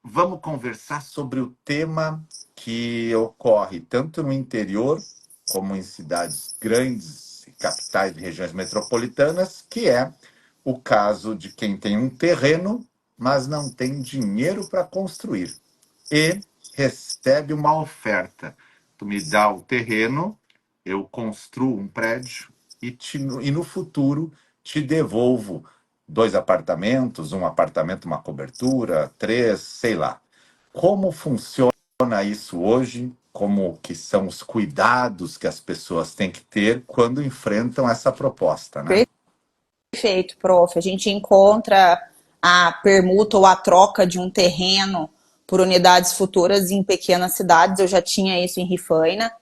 vamos conversar sobre o tema que ocorre tanto no interior como em cidades grandes, capitais e regiões metropolitanas, que é o caso de quem tem um terreno, mas não tem dinheiro para construir e recebe uma oferta. Tu me dá o terreno, eu construo um prédio e no futuro te devolvo dois apartamentos, um apartamento, uma cobertura, três, sei lá. Como funciona isso hoje? Como que são os cuidados que as pessoas têm que ter quando enfrentam essa proposta, né? Perfeito, prof. A gente encontra a permuta ou a troca de um terreno por unidades futuras em pequenas cidades. Eu já tinha isso em Rifaina.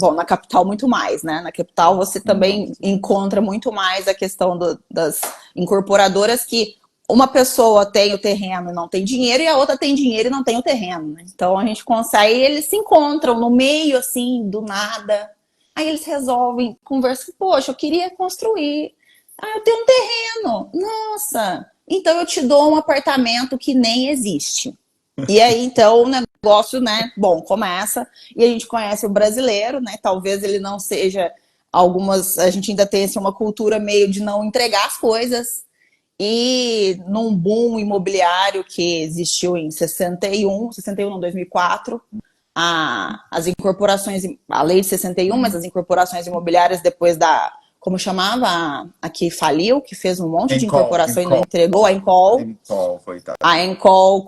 Bom, na capital muito mais, né? Na capital você também Nossa. encontra muito mais a questão das incorporadoras que uma pessoa tem o terreno e não tem dinheiro e a outra tem dinheiro e não tem o terreno, né? Então a gente consegue, eles se encontram no meio assim, do nada. Aí eles resolvem conversar, poxa, eu queria construir. Ah, eu tenho um terreno. Nossa, então eu te dou um apartamento que nem existe. E aí, então, o negócio, né, bom, começa, e a gente conhece o brasileiro, né, talvez ele não seja a gente ainda tem assim, uma cultura meio de não entregar as coisas, e num boom imobiliário que existiu em 61 não, 2004, as incorporações, a lei de 61, mas as incorporações imobiliárias depois como chamava, a que faliu, que fez um monte de Encol, incorporação e não Encol, entregou, a Encol, Encol, coitado. a Encol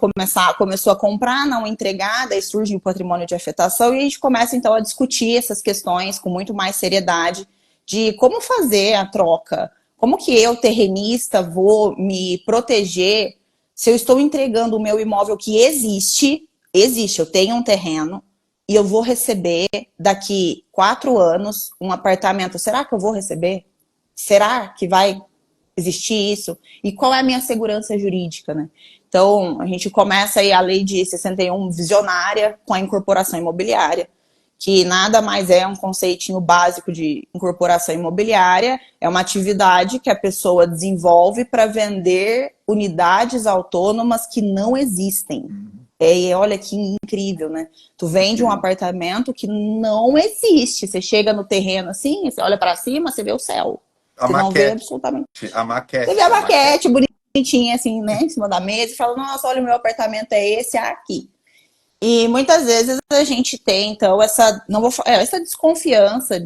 começou a comprar, não entregar, daí surge o patrimônio de afetação e a gente começa então a discutir essas questões com muito mais seriedade de como fazer a troca, como que eu, terrenista, vou me proteger se eu estou entregando o meu imóvel que existe, eu tenho um terreno e eu vou receber daqui 4 anos um apartamento. Será que eu vou receber? Será que vai existir isso? E qual é a minha segurança jurídica, né? Então, a gente começa aí a lei de 61 visionária com a incorporação imobiliária, que nada mais é um conceitinho básico de incorporação imobiliária, é uma atividade que a pessoa desenvolve para vender unidades autônomas que não existem. E olha que incrível, né? Tu vende um apartamento que não existe. Você chega no terreno assim, você olha para cima, você vê o céu. A Você não vê maquete, absolutamente. a Você vê a maquete, a maquete. maquete bonitinha assim, né, em cima da mesa e fala, nossa, olha, o meu apartamento é esse aqui. E muitas vezes a gente tem, então, essa desconfiança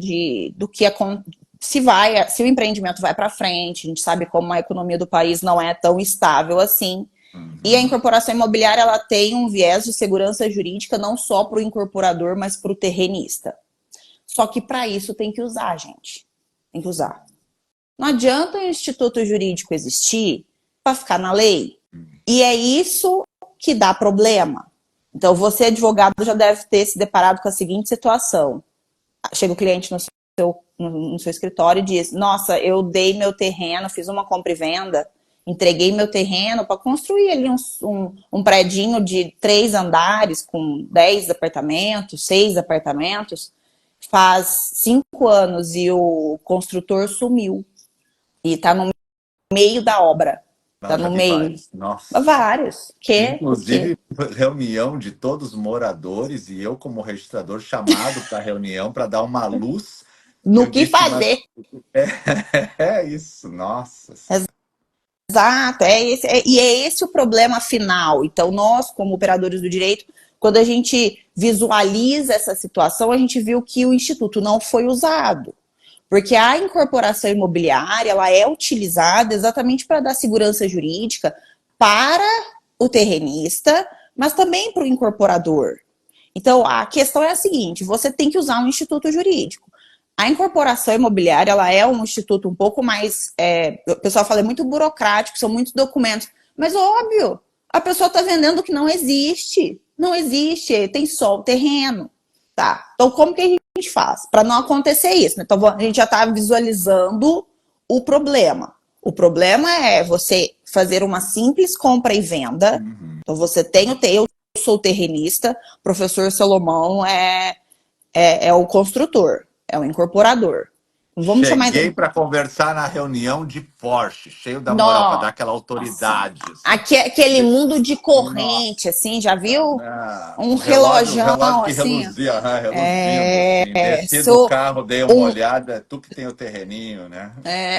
do que se o empreendimento vai para frente, a gente sabe como a economia do país não é tão estável assim. E a Uhum. incorporação imobiliária ela tem um viés de segurança jurídica não só para o incorporador, mas para o terrenista. Só que para isso tem que usar, gente. Tem que usar. Não adianta o instituto jurídico existir para ficar na lei. E é isso que dá problema. Então, você, advogado, já deve ter se deparado com a seguinte situação. Chega o cliente no seu escritório e diz, nossa, eu dei meu terreno, fiz uma compra e venda, entreguei meu terreno para construir ali um predinho de 3 andares com 10 apartamentos, 6 apartamentos, faz 5 anos e o construtor sumiu. E tá no meio da obra. Não, Tá já no vi meio. vários. Nossa. Vários. O quê? Inclusive, reunião de todos os moradores e eu, como registrador, chamado para a reunião para dar uma luz. Eu No que disse, mas fazer. é isso, nossa. Exato. E é esse o problema final. Então, nós, como operadores do direito, quando a gente visualiza essa situação, a gente viu que o Instituto não foi usado. Porque a incorporação imobiliária ela é utilizada exatamente para dar segurança jurídica para o terrenista, mas também para o incorporador. Então, a questão é a seguinte, você tem que usar um instituto jurídico. A incorporação imobiliária ela é um instituto um pouco mais... o pessoal fala, é muito burocrático, são muitos documentos. Mas, óbvio, a pessoa está vendendo o que não existe. Não existe, tem só o terreno. Tá, então como que a gente faz? Para não acontecer isso, né? Então a gente já está visualizando o problema. O problema é você fazer uma simples compra e venda. Uhum. Então você tem eu sou terrenista, o professor Salomão é o construtor, é o incorporador. Vamos chamar. Cheguei para conversar na reunião de Porsche, cheio da moral, para dar aquela Nossa. autoridade, assim. Aquele mundo de corrente, Nossa, assim, já viu? Um o relojão, relógio que assim. reluzia, reluzindo, assim. É, Desci do sou carro, dei uma um, olhada, tu que tem o terreninho, né?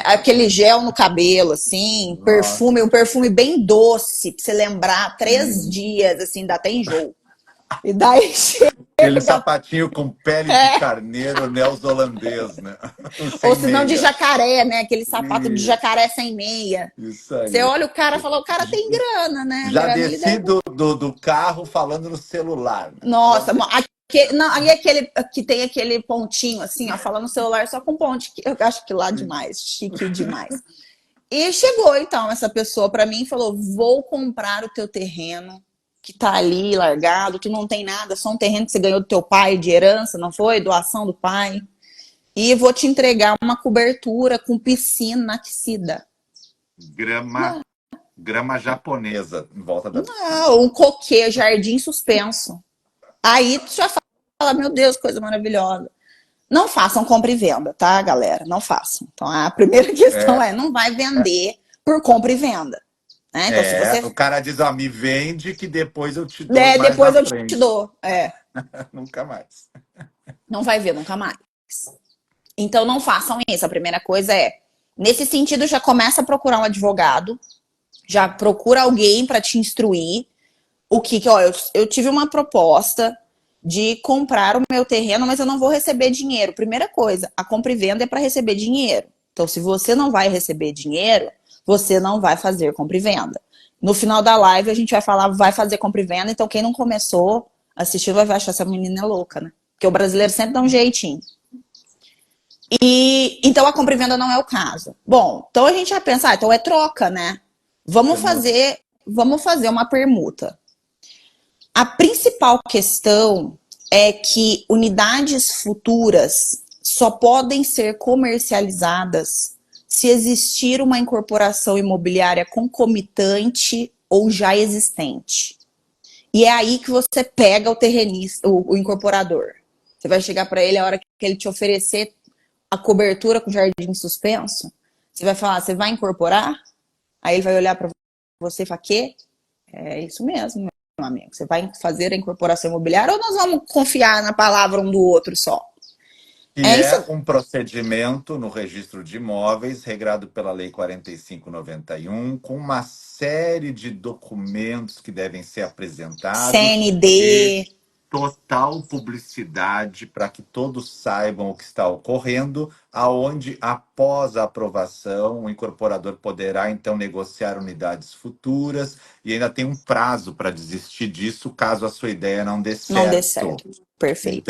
aquele gel no cabelo, assim, perfume, Nossa, um perfume bem doce, pra você lembrar, 3 dias, sim. assim, dá até enjoo. E daí Aquele chega, sapatinho com pele de é, carneiro neozelandês, né? ou Sem se não de meia. jacaré, né? Aquele sapato de Isso, jacaré sem meia. isso Você aí. olha o cara e fala, o cara tem grana, né? Já Granilha. desci do carro falando no celular, né? Nossa, não, ali é aquele que tem aquele pontinho, assim, ó, falando no celular só com ponte, que eu acho que lá demais, chique demais. E chegou então essa pessoa para mim e falou: vou comprar o teu terreno que tá ali largado, que não tem nada, só um terreno que você ganhou do teu pai de herança, não foi? Doação do pai. E vou te entregar uma cobertura com piscina aquecida. Grama, grama japonesa em volta da piscina. Não, um coquê, jardim suspenso. Aí tu já fala, meu Deus, coisa maravilhosa. Não façam compra e venda, tá, galera? Não façam. Então a primeira questão É, é, não vai vender por compra e venda. Né? Então, se o você. cara diz, ó, me vende que depois eu te dou mais na Depois eu te frente. dou. Nunca mais. Não vai ver nunca mais. Então não façam isso. A primeira coisa é, nesse sentido, já começa a procurar um advogado, já procura alguém para te instruir. Ó, eu tive uma proposta de comprar o meu terreno, mas eu não vou receber dinheiro. Primeira coisa, a compra e venda é para receber dinheiro. Então, se você não vai receber dinheiro, você não vai fazer compra e venda. No final da live, a gente vai falar, vai fazer compra e venda. Então, quem não começou a assistir vai achar essa menina é louca, né? Porque o brasileiro sempre dá um jeitinho. E então a compra e venda não é o caso. Bom, então a gente vai pensar, então é troca, né? Vamos Permuta. fazer, vamos fazer uma permuta. A principal questão é que unidades futuras só podem ser comercializadas se existir uma incorporação imobiliária concomitante ou já existente. E é aí que você pega o terrenista, o incorporador. Você vai chegar para ele a hora que ele te oferecer a cobertura com jardim suspenso. Você vai falar, você vai incorporar? Aí ele vai olhar para você e falar, quê? É isso mesmo, meu amigo. Você vai fazer a incorporação imobiliária ou nós vamos confiar na palavra um do outro só? Que É isso. é um procedimento no registro de imóveis, regrado pela Lei 4591, com uma série de documentos que devem ser apresentados CND. e total publicidade para que todos saibam o que está ocorrendo, aonde após a aprovação o incorporador poderá então negociar unidades futuras e ainda tem um prazo para desistir disso caso a sua ideia não dê Não dê certo. certo. Perfeito.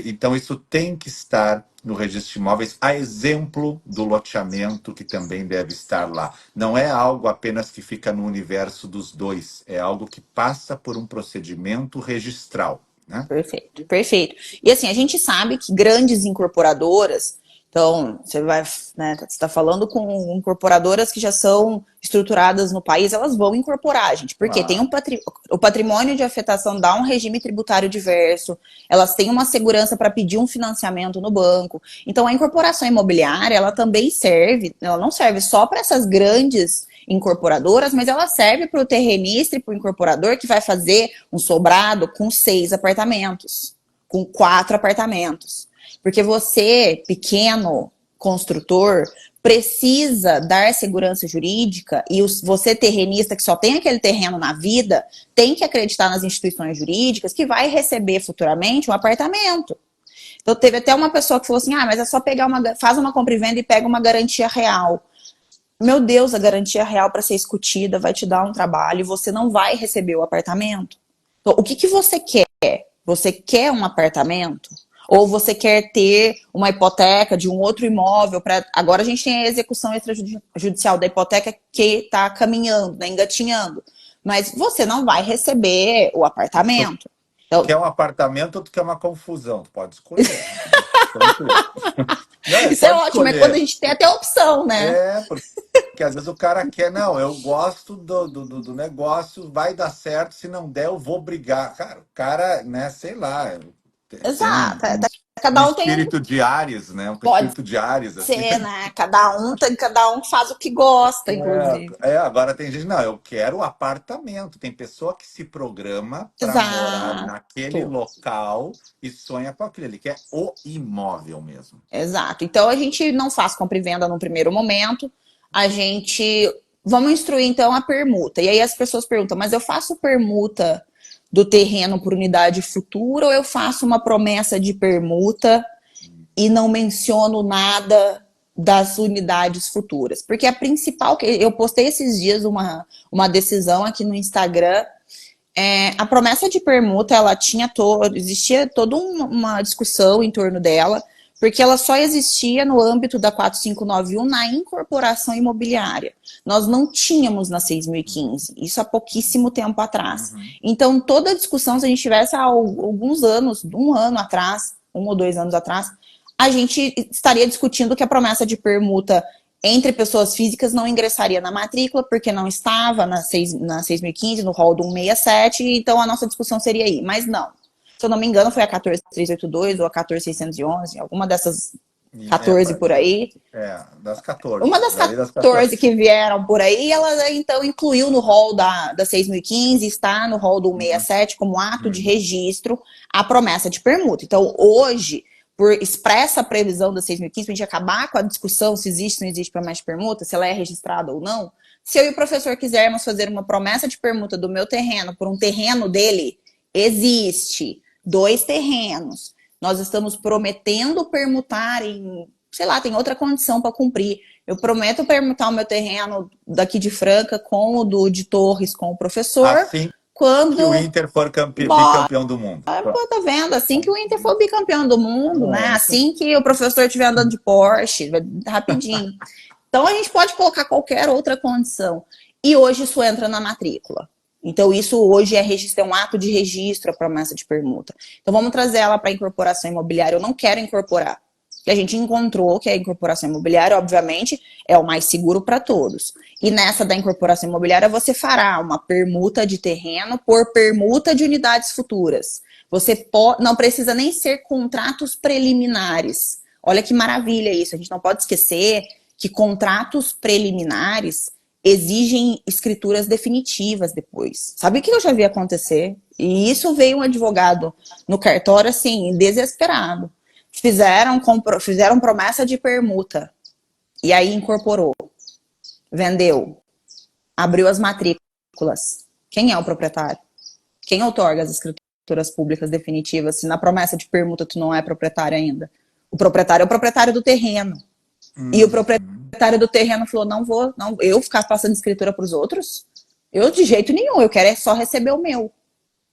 Então isso tem que estar no registro de imóveis, a exemplo do loteamento que também deve estar lá. Não é algo apenas que fica no universo dos dois, é algo que passa por um procedimento registral, né? Perfeito, perfeito. E assim, a gente sabe que grandes incorporadoras, então, você vai, né, você está falando com incorporadoras que já são estruturadas no país, elas vão incorporar, gente, porque tem Ah, o patrimônio de afetação dá um regime tributário diverso, elas têm uma segurança para pedir um financiamento no banco. Então, a incorporação imobiliária, ela também serve, ela não serve só para essas grandes incorporadoras, mas ela serve para o terrenista e para o incorporador que vai fazer um sobrado com 6 apartamentos, com 4 apartamentos. Porque você, pequeno construtor, precisa dar segurança jurídica e você, terrenista, que só tem aquele terreno na vida, tem que acreditar nas instituições jurídicas que vai receber futuramente um apartamento. Então, teve até uma pessoa que falou assim: ah, mas é só pegar faz uma compra e venda e pega uma garantia real. Meu Deus, a garantia real para ser escutida vai te dar um trabalho e você não vai receber o apartamento. Então, o que você quer? Você quer um apartamento? Ou você quer ter uma hipoteca de um outro imóvel? Agora a gente tem a execução extrajudicial da hipoteca que está caminhando, né, engatinhando. Mas você não vai receber o tu apartamento. Então, quer um apartamento ou tu quer uma confusão? Tu pode escolher. Tranquilo. Não, isso é pode ótimo, é quando a escolher. gente tem até a opção, né? Porque às vezes o cara quer, não, eu gosto do negócio, vai dar certo, se não der, eu vou brigar. Cara, o cara, né, sei lá, tem Exato. Um Cada um tem um. espírito de Ares, né? Um Pode espírito de Ares, assim. ser, né? Cada um faz o que gosta, inclusive. Agora tem gente, não, eu quero apartamento. Tem pessoa que se programa para morar naquele Exato. local e sonha com aquilo. Ele quer o imóvel mesmo. Exato. Então a gente não faz compra e venda no primeiro momento. A gente vamos instruir então a permuta. E aí as pessoas perguntam: mas eu faço permuta do terreno por unidade futura ou eu faço uma promessa de permuta e não menciono nada das unidades futuras? Porque a principal, que eu postei esses dias uma decisão aqui no Instagram. A promessa de permuta, ela tinha existia toda uma discussão em torno dela, porque ela só existia no âmbito da 4591 na incorporação imobiliária. Nós não tínhamos na 6.015, isso há pouquíssimo tempo atrás. Então, toda a discussão, se a gente tivesse há alguns anos, um ano atrás, 1 ou 2 anos atrás, a gente estaria discutindo que a promessa de permuta entre pessoas físicas não ingressaria na matrícula, porque não estava na 6.015, no rol do 167, então a nossa discussão seria aí. Mas não. Se eu não me engano, foi a 14382 ou a 14611, alguma dessas 14 por aí. Das 14. Uma das 14 que vieram por aí, ela então incluiu no rol da 6.015, está no rol do 167 como ato de registro a promessa de permuta. Então, hoje, por expressa previsão da 6.015, para a gente acabar com a discussão se existe ou não existe promessa de permuta, se ela é registrada ou não, se eu e o professor quisermos fazer uma promessa de permuta do meu terreno por um terreno dele, existe 2 terrenos. Nós estamos prometendo permutar em, sei lá, tem outra condição para cumprir. Eu prometo permutar o meu terreno daqui de Franca com o de Torres com o professor. Assim quando que o Inter for bicampeão do mundo. Pô, tá vendo? Assim que o Inter for bicampeão do mundo, né? Assim que o professor estiver andando de Porsche, rapidinho. Então a gente pode colocar qualquer outra condição. E hoje isso entra na matrícula. Então isso hoje é um ato de registro, a promessa de permuta. Então vamos trazer ela para a incorporação imobiliária. Eu não quero incorporar. E a gente encontrou que a incorporação imobiliária, obviamente, é o mais seguro para todos. E nessa da incorporação imobiliária, você fará uma permuta de terreno por permuta de unidades futuras. Você não precisa nem ser contratos preliminares. Olha que maravilha isso. A gente não pode esquecer que contratos preliminares exigem escrituras definitivas depois. Sabe o que eu já vi acontecer? E isso veio um advogado no cartório, assim, desesperado. Fizeram promessa de permuta. E aí incorporou. Vendeu. Abriu as matrículas. Quem é o proprietário? Quem outorga as escrituras públicas definitivas se na promessa de permuta tu não é proprietário ainda? O proprietário é o proprietário do terreno. E o proprietário do terreno falou, não, eu ficar passando escritura para os outros? Eu de jeito nenhum, eu quero só receber o meu.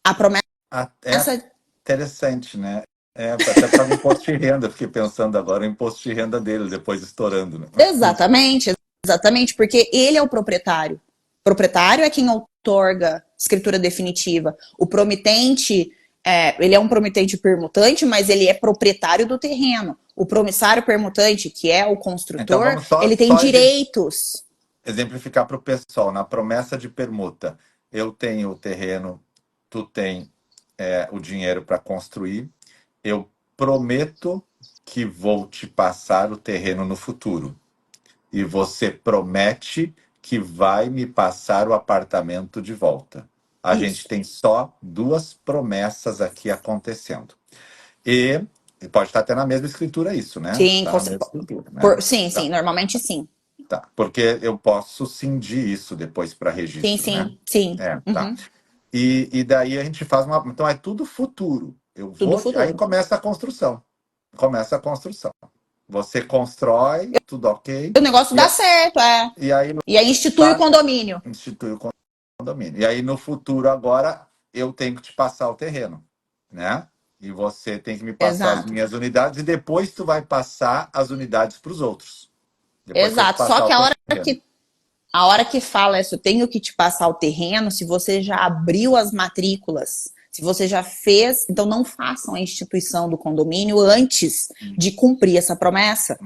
A promessa... É interessante, né? Até para o imposto de renda, fiquei pensando agora o imposto de renda dele, depois estourando. Né? Exatamente, porque ele é o proprietário. O proprietário é quem outorga escritura definitiva. O promitente, ele é um promitente permutante, mas ele é proprietário do terreno. O promissário permutante, que é o construtor, então ele tem direitos. Exemplificar para o pessoal, na promessa de permuta, eu tenho o terreno, tu tem o dinheiro para construir, eu prometo que vou te passar o terreno no futuro. E você promete que vai me passar o apartamento de volta. A gente tem só 2 promessas aqui acontecendo. E pode estar até na mesma escritura isso, né? Sim, tá escritura, né? sim, normalmente sim. Tá, porque eu posso cindir isso depois para registro, né? Sim. Tá. E daí a gente faz uma... Então é tudo futuro. Aí começa a construção. Você constrói, tudo ok. O negócio dá certo, E aí institui o condomínio. Institui o condomínio. E aí no futuro agora eu tenho que te passar o terreno, né? E você tem que me passar as minhas unidades e depois tu vai passar as unidades para os outros. Exato. Só que a hora que fala isso, eu tenho que te passar o terreno, se você já abriu as matrículas, se você já fez, então não façam a instituição do condomínio antes de cumprir essa promessa.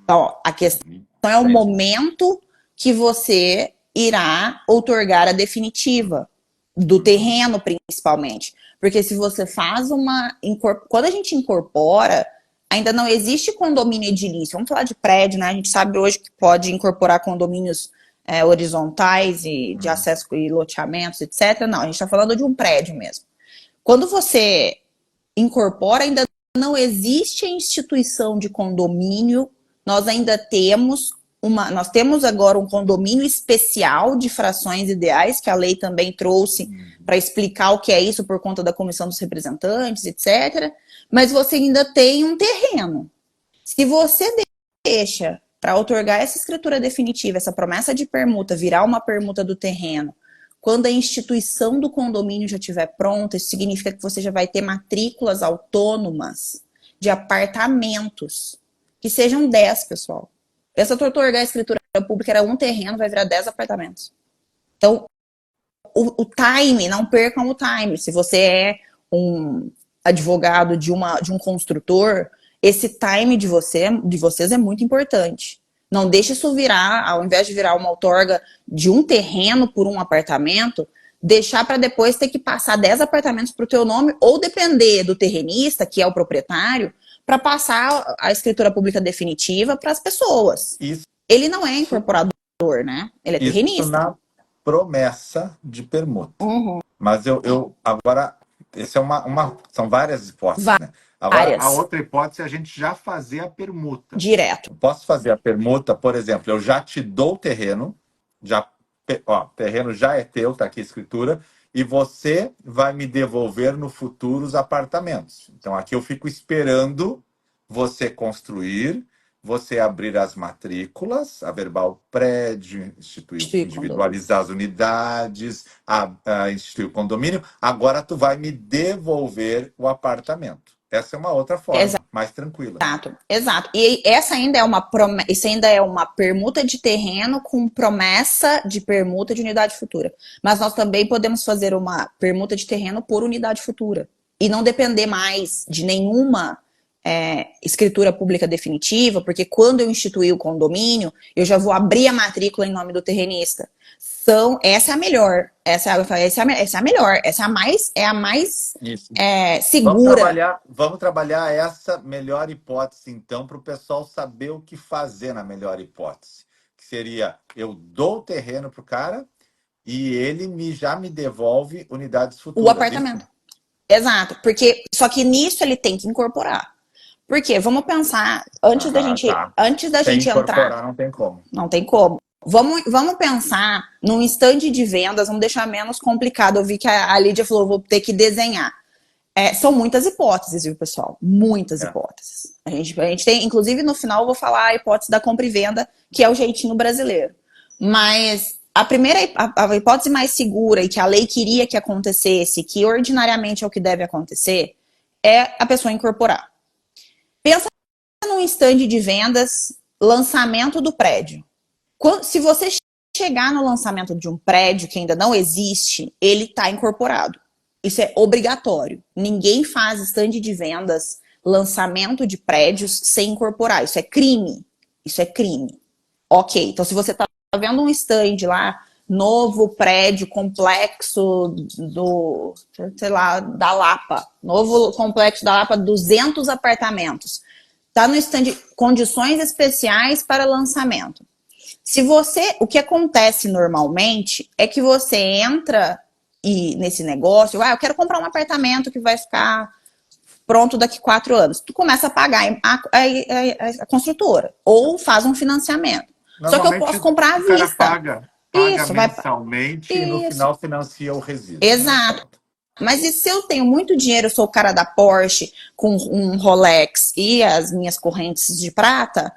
Então, a questão é o momento que você irá outorgar a definitiva do terreno, principalmente. Porque se você faz quando a gente incorpora, ainda não existe condomínio edilício. Vamos falar de prédio, né? A gente sabe hoje que pode incorporar condomínios horizontais e de Uhum. acesso e loteamentos, etc. Não, a gente está falando de um prédio mesmo. Quando você incorpora, ainda não existe a instituição de condomínio, nós ainda temos nós temos agora um condomínio especial de frações ideais, que a lei também trouxe para explicar o que é isso por conta da comissão dos representantes, etc. Mas você ainda tem um terreno. Se você deixa para outorgar essa escritura definitiva, essa promessa de permuta, virar uma permuta do terreno, quando a instituição do condomínio já estiver pronta, isso significa que você já vai ter matrículas autônomas de apartamentos, que sejam 10, pessoal. Essa outorgar a escritura pública era um terreno, vai virar 10 apartamentos. Então, o time, não percam o time. Se você é um advogado de um construtor, esse time de vocês é muito importante. Não deixe isso virar, ao invés de virar uma outorga de um terreno por um apartamento, deixar para depois ter que passar 10 apartamentos para o teu nome, ou depender do terrenista, que é o proprietário, para passar a escritura pública definitiva para as pessoas. Isso, Ele não é incorporador, né? Ele é isso terrenista. na promessa de permuta. Uhum. Mas eu agora, essa é são várias hipóteses, né? Agora, a outra hipótese é a gente já fazer a permuta. Direto. Eu posso fazer a permuta, por exemplo, eu já te dou o terreno, terreno já é teu, tá aqui a escritura, e você vai me devolver no futuro os apartamentos. Então, aqui eu fico esperando você construir, você abrir as matrículas, averbar o prédio, individualizar as unidades, instituir o condomínio. Agora tu vai me devolver o apartamento. Essa é uma outra forma, mais tranquila. Exato. E isso ainda é uma permuta de terreno com promessa de permuta de unidade futura. Mas nós também podemos fazer uma permuta de terreno por unidade futura. E não depender mais de nenhuma escritura pública definitiva, porque quando eu instituir o condomínio, eu já vou abrir a matrícula em nome do terrenista. Essa é a melhor. Essa é a melhor. Essa é a mais segura. Vamos trabalhar essa melhor hipótese, então, para o pessoal saber o que fazer na melhor hipótese. Que seria, eu dou o terreno para o cara e ele já me devolve unidades futuras. O apartamento. Isso? Exato. Só que nisso ele tem que incorporar. Porque, vamos pensar, antes da gente entrar... Não tem como. Não tem como. Vamos pensar num stand de vendas, vamos deixar menos complicado. Eu vi que a Lídia falou, vou ter que desenhar. São muitas hipóteses, viu, pessoal? Muitas hipóteses. A gente tem, inclusive, no final eu vou falar a hipótese da compra e venda, que é o jeitinho brasileiro. Mas a hipótese mais segura e que a lei queria que acontecesse, que ordinariamente é o que deve acontecer, é a pessoa incorporar. Pensa num stand de vendas, lançamento do prédio. Se você chegar no lançamento de um prédio que ainda não existe, ele está incorporado. Isso é obrigatório. Ninguém faz stand de vendas, lançamento de prédios sem incorporar. Isso é crime. Isso é crime. Ok, então se você está vendo um stand lá, novo prédio, complexo da Lapa, novo complexo da Lapa, 200 apartamentos. Está no stand, condições especiais para lançamento. O que acontece normalmente é que você entra nesse negócio, eu quero comprar um apartamento que vai ficar pronto daqui 4 anos. Tu começa a pagar a construtora, ou faz um financiamento. Só que eu posso comprar à vista. Paga mensalmente e no final financia o resíduo. Exato. Mas e se eu tenho muito dinheiro, eu sou o cara da Porsche com um Rolex e as minhas correntes de prata,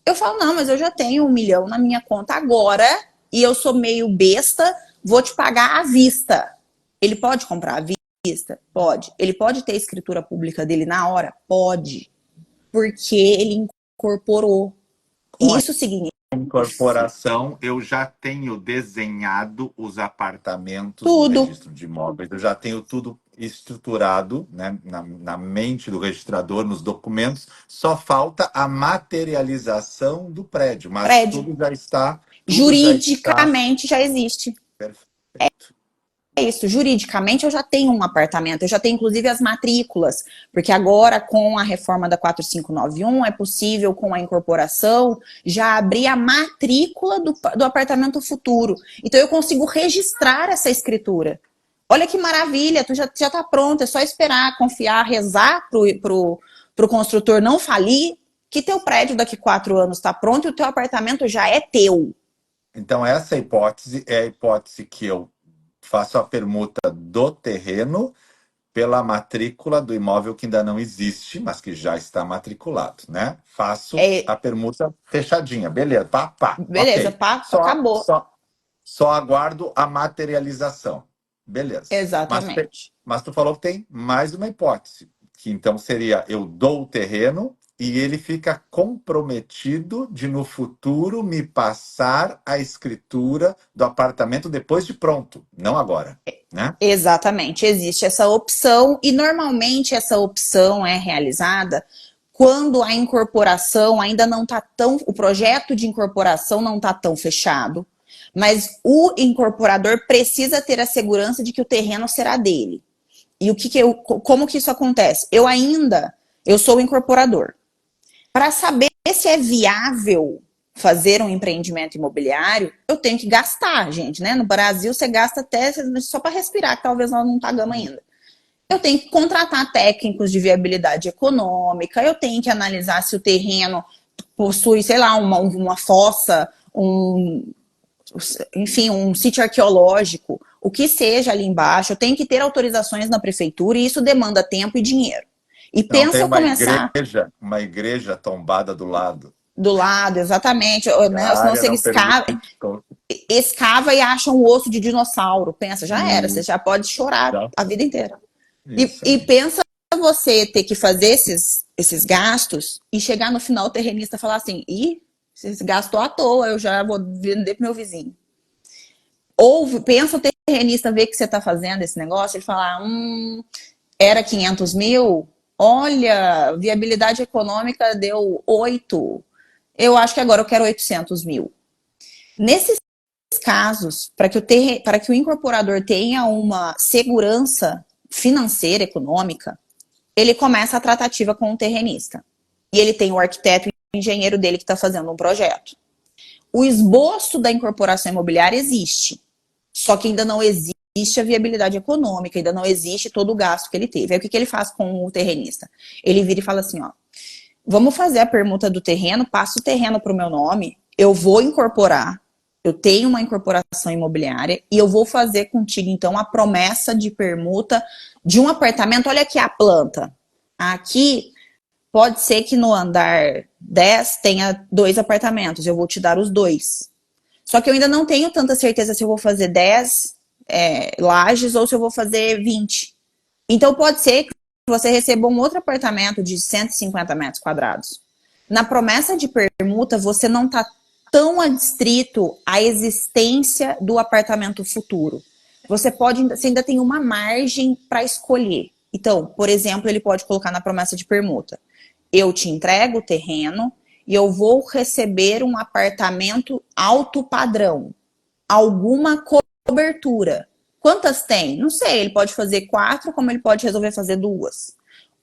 eu falo, não, mas eu já tenho 1 milhão na minha conta agora e eu sou meio besta, vou te pagar à vista. Ele pode comprar à vista? Pode. Ele pode ter a escritura pública dele na hora? Pode. Porque ele incorporou. Isso significa... Incorporação, eu já tenho desenhado os apartamentos tudo. No registro de imóveis, eu já tenho tudo estruturado, né, na mente do registrador, nos documentos, só falta a materialização do prédio, mas tudo já está... Juridicamente já existe. Perfeito. isso, juridicamente eu já tenho um apartamento, eu já tenho inclusive as matrículas, porque agora com a reforma da 4591 é possível com a incorporação já abrir a matrícula do apartamento futuro. Então eu consigo registrar essa escritura. Olha que maravilha, tu já tá pronto, é só esperar, confiar, rezar pro construtor não falir, que teu prédio daqui 4 anos está pronto e o teu apartamento já é teu. Então, essa hipótese é a hipótese que eu faço a permuta do terreno pela matrícula do imóvel que ainda não existe, mas que já está matriculado, né? Faço a É, permuta fechadinha, beleza, pá, pá, beleza, ok. pá, Só, acabou. só, só aguardo a materialização, beleza. Exatamente. Mas tu falou que tem mais uma hipótese, que então seria eu dou o terreno e ele fica comprometido de no futuro me passar a escritura do apartamento depois de pronto, não agora, né? Exatamente, existe essa opção e normalmente essa opção é realizada quando a incorporação ainda não está tão, o projeto de incorporação não está tão fechado, mas o incorporador precisa ter a segurança de que o terreno será dele. E como que isso acontece? Eu sou o incorporador. Para saber se é viável fazer um empreendimento imobiliário, eu tenho que gastar, gente, né? No Brasil, você gasta até só para respirar, que talvez nós não pagamos ainda. Eu tenho que contratar técnicos de viabilidade econômica, eu tenho que analisar se o terreno possui, sei lá, uma fossa, enfim, um sítio arqueológico, o que seja ali embaixo, eu tenho que ter autorizações na prefeitura e isso demanda tempo e dinheiro. E Não tem pensa eu começar uma igreja tombada do lado. do lado, exatamente, A né? Senão área você não permite. escava e acha um osso de dinossauro. Pensa, já era, você E já pode chorar já a vida inteira. isso E aí. pensa você ter que fazer esses gastos e chegar no final o terrenista falar assim, ih, você gastou à toa, eu já vou vender pro meu vizinho. Ou pensa o terrenista ver que você está fazendo esse negócio, ele falar, era 500 mil, olha, viabilidade econômica deu 8, eu acho que agora eu quero 800 mil. Nesses casos, para que o incorporador tenha uma segurança financeira, econômica, ele começa a tratativa com o terrenista. E ele tem o arquiteto e o engenheiro dele que está fazendo um projeto. O esboço da incorporação imobiliária existe, só que ainda não existe a viabilidade econômica, ainda não existe todo o gasto que ele teve. Aí o que ele faz com o terrenista? Ele vira e fala assim, ó, vamos fazer a permuta do terreno, passa o terreno para o meu nome, eu vou incorporar, eu tenho uma incorporação imobiliária e eu vou fazer contigo, então, a promessa de permuta de um apartamento. Olha aqui a planta. Aqui pode ser que no andar 10 tenha 2 apartamentos, eu vou te dar os 2. Só que eu ainda não tenho tanta certeza se eu vou fazer 10 lajes ou se eu vou fazer 20. Então pode ser que você receba um outro apartamento de 150 metros quadrados. Na promessa de permuta, você não está tão adstrito à existência do apartamento futuro. Você ainda tem uma margem para escolher. Então, por exemplo, ele pode colocar na promessa de permuta: eu te entrego o terreno e eu vou receber um apartamento alto padrão, alguma cobertura. Quantas tem? Não sei, ele pode fazer 4, como ele pode resolver fazer 2.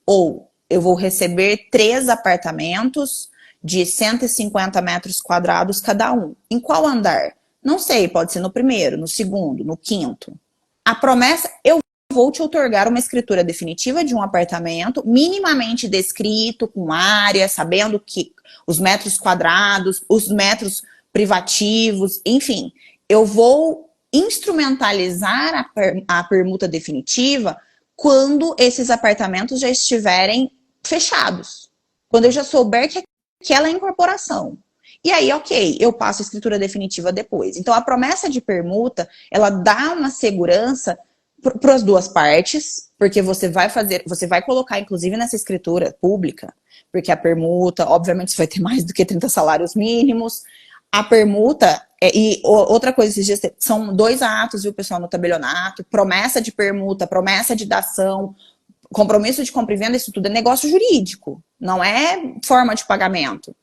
Ou eu vou receber 3 apartamentos de 150 metros quadrados cada um. Em qual andar? Não sei, pode ser no primeiro, no segundo, no quinto. A promessa, eu vou te outorgar uma escritura definitiva de um apartamento, minimamente descrito, com área, sabendo que os metros quadrados, os metros privativos, enfim. Eu vou instrumentalizar a permuta definitiva quando esses apartamentos já estiverem fechados. Quando eu já souber que aquela é a incorporação. E aí, ok, eu passo a escritura definitiva depois. Então, a promessa de permuta, ela dá uma segurança para as duas partes, porque você vai colocar, inclusive, nessa escritura pública, porque a permuta, obviamente, você vai ter mais do que 30 salários mínimos. A permuta, e outra coisa, esses dias, são 2 atos, viu, pessoal, no tabelionato: promessa de permuta, promessa de dação, compromisso de compra e venda, isso tudo é negócio jurídico, não é forma de pagamento.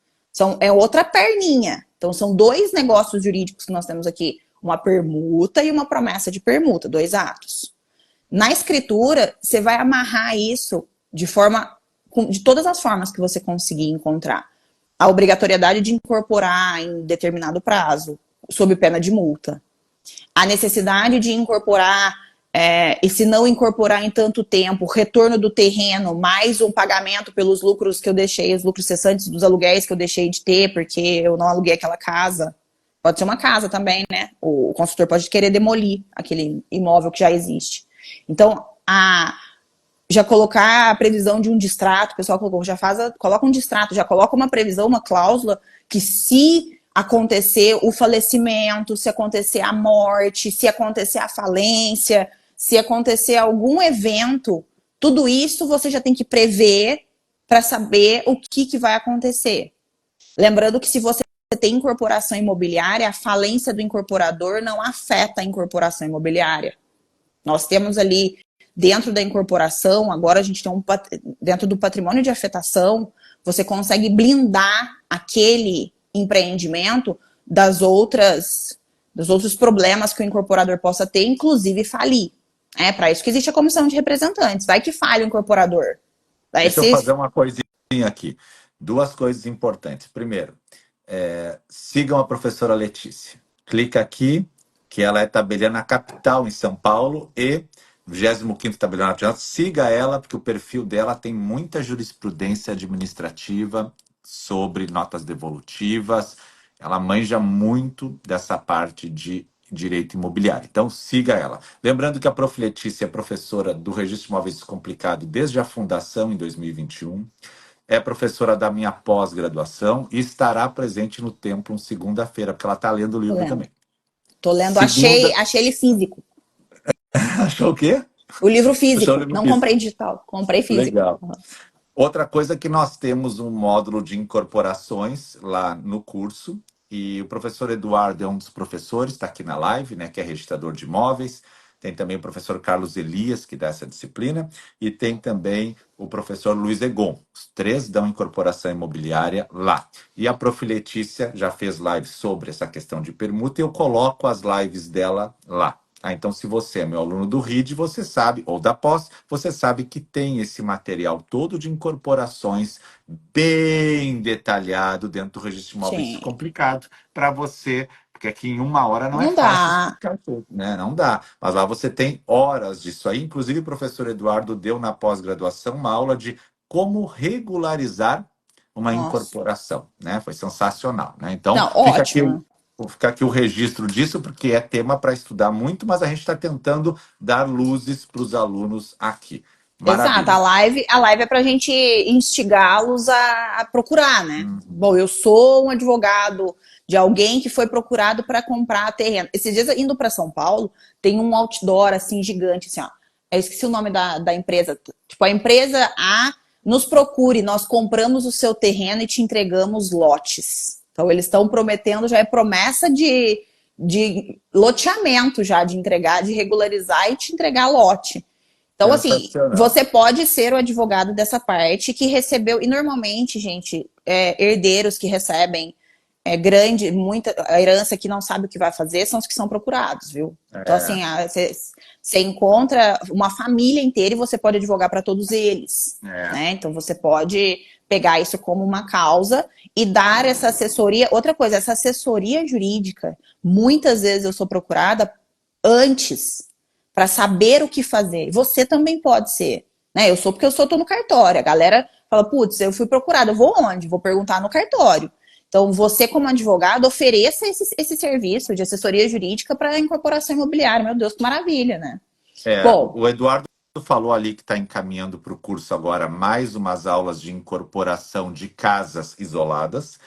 É outra perninha. Então, são 2 negócios jurídicos que nós temos aqui. uma permuta e uma promessa de permuta, 2 atos. Na escritura, você vai amarrar isso de todas as formas que você conseguir encontrar. A obrigatoriedade de incorporar em determinado prazo, sob pena de multa. A necessidade de incorporar, e se não incorporar em tanto tempo, o retorno do terreno, mais um pagamento pelos lucros que eu deixei, os lucros cessantes dos aluguéis que eu deixei de ter, porque eu não aluguei aquela casa. Pode ser uma casa também, né? O consultor pode querer demolir aquele imóvel que já existe. Então, já colocar a previsão de um distrato, o pessoal colocou, coloca um distrato, já coloca uma previsão, uma cláusula, que se acontecer o falecimento, se acontecer a morte, se acontecer a falência, se acontecer algum evento, tudo isso você já tem que prever para saber o que vai acontecer. Lembrando que se você tem incorporação imobiliária, a falência do incorporador não afeta a incorporação imobiliária. Nós temos ali, dentro da incorporação, agora a gente tem dentro do patrimônio de afetação, você consegue blindar aquele empreendimento dos outros problemas que o incorporador possa ter, inclusive falir. É para isso que existe a comissão de representantes. Vai que falha o incorporador. Deixa eu fazer uma coisinha aqui. 2 coisas importantes. Primeiro, sigam a professora Letícia. Clica aqui, que ela é tabeliana capital em São Paulo e 25º tabelião nacional. Siga ela, porque o perfil dela tem muita jurisprudência administrativa sobre notas devolutivas. Ela manja muito dessa parte de direito imobiliário. Então, siga ela. Lembrando que a Prof. Letícia é professora do Registro de Imóveis Complicado desde a fundação, em 2021. É professora da minha pós-graduação e estará presente no Templo segunda-feira, porque ela está lendo o livro também. Tô lendo, Segunda... achei ele físico. Achou o quê? O livro físico, livro não físico. Comprei digital, comprei físico. Legal. Outra coisa é que nós temos um módulo de incorporações lá no curso, e o professor Eduardo é um dos professores, está aqui na live, né, que é registrador de imóveis. Tem também o professor Carlos Elias, que dá essa disciplina, e tem também o professor Luiz Egon. Os 3 dão incorporação imobiliária lá. E a Prof. Letícia já fez live sobre essa questão de permuta, e eu coloco as lives dela lá. Então, se você é meu aluno do RID, você sabe, ou da pós, você sabe que tem esse material todo de incorporações bem detalhado dentro do registro de imóveis complicado para você, porque aqui em 1 hora não é fácil explicar tudo, né? Não dá. Mas lá você tem horas disso aí. Inclusive, o professor Eduardo deu na pós-graduação uma aula de como regularizar uma incorporação, né? Foi sensacional, né? Então, não, fica ótimo. aqui. Vou ficar aqui o registro disso, porque é tema para estudar muito, mas a gente está tentando dar luzes para os alunos aqui. Maravilha. Exato, a live é para a gente instigá-los a procurar, né? Bom, eu sou um advogado de alguém que foi procurado para comprar terreno. Esses dias, indo para São Paulo, tem um outdoor assim gigante, assim, ó. Eu esqueci o nome da empresa. Tipo, a empresa A nos procure, nós compramos o seu terreno e te entregamos lotes. Então, eles estão prometendo, já é promessa de loteamento já, de entregar, de regularizar e te entregar lote. Então, assim, você pode ser o advogado dessa parte que recebeu, e normalmente, gente, herdeiros que recebem muita a herança que não sabe o que vai fazer são os que são procurados, viu? Então, assim, você encontra uma família inteira e você pode advogar para todos eles, né? Então, você pode pegar isso como uma causa e dar essa assessoria. Outra coisa, essa assessoria jurídica, muitas vezes eu sou procurada antes para saber o que fazer. Você também pode ser, né? Eu sou porque tô no cartório. A galera fala, putz, eu fui procurada, eu vou onde? Vou perguntar no cartório. Então, você, como advogado, ofereça esse serviço de assessoria jurídica para a incorporação imobiliária. Meu Deus, que maravilha, né? Bom, o Eduardo falou ali que está encaminhando para o curso agora mais umas aulas de incorporação de casas isoladas.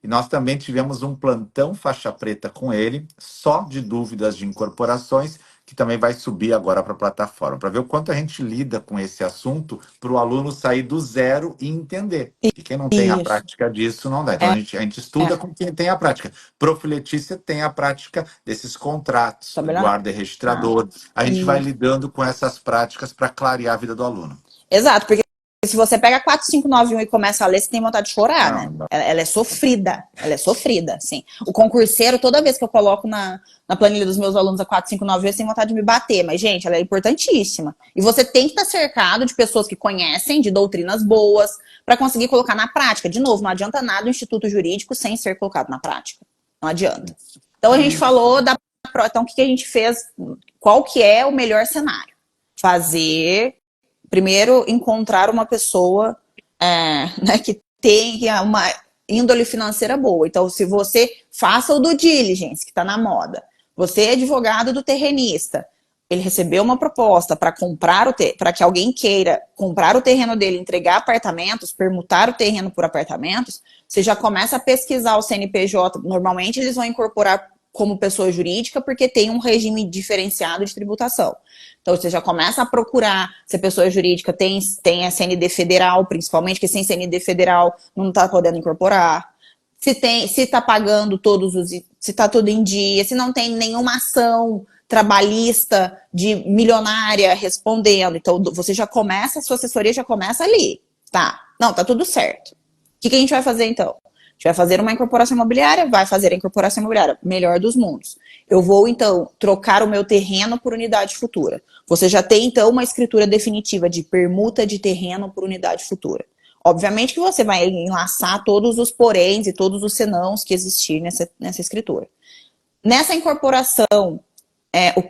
E nós também tivemos um plantão faixa preta com ele, só de dúvidas de incorporações, que também vai subir agora para a plataforma, para ver o quanto a gente lida com esse assunto para o aluno sair do zero e entender. E quem não tem a prática disso não dá. Então a gente estuda com quem tem a prática. Prof. Letícia tem a prática desses contratos, guarda e registrador. A gente vai lidando com essas práticas para clarear a vida do aluno. Exato, porque se você pega 4591 e começa a ler, você tem vontade de chorar, né? Não. Ela é sofrida, assim. O concurseiro, toda vez que eu coloco na planilha dos meus alunos a 459, eu tenho vontade de me bater. Mas, gente, ela é importantíssima. E você tem que estar cercado de pessoas que conhecem, de doutrinas boas, para conseguir colocar na prática. De novo, não adianta nada o instituto jurídico sem ser colocado na prática. Não adianta. Então, a gente falou da... Então, o que a gente fez? Qual que é o melhor cenário? Primeiro, encontrar uma pessoa né, que tenha uma índole financeira boa. Então, se você faça o due diligence, que está na moda, você é advogado do terrenista, ele recebeu uma proposta para para que alguém queira comprar o terreno dele, entregar apartamentos, permutar o terreno por apartamentos, você já começa a pesquisar o CNPJ. Normalmente, eles vão incorporar como pessoa jurídica, porque tem um regime diferenciado de tributação. Então, você já começa a procurar se a pessoa jurídica tem a CND federal, principalmente, porque sem CND federal não está podendo incorporar. Se está pagando se está tudo em dia, se não tem nenhuma ação trabalhista de milionária respondendo. Então, você já começa, a sua assessoria já começa ali. Tá, não, tá tudo certo. O que a gente vai fazer, então? A gente vai fazer uma incorporação imobiliária, vai fazer a incorporação imobiliária, melhor dos mundos. Eu vou, então, trocar o meu terreno por unidade futura. Você já tem, então, uma escritura definitiva de permuta de terreno por unidade futura. Obviamente que você vai enlaçar todos os poréns e todos os senãos que existir nessa escritura. Nessa incorporação, a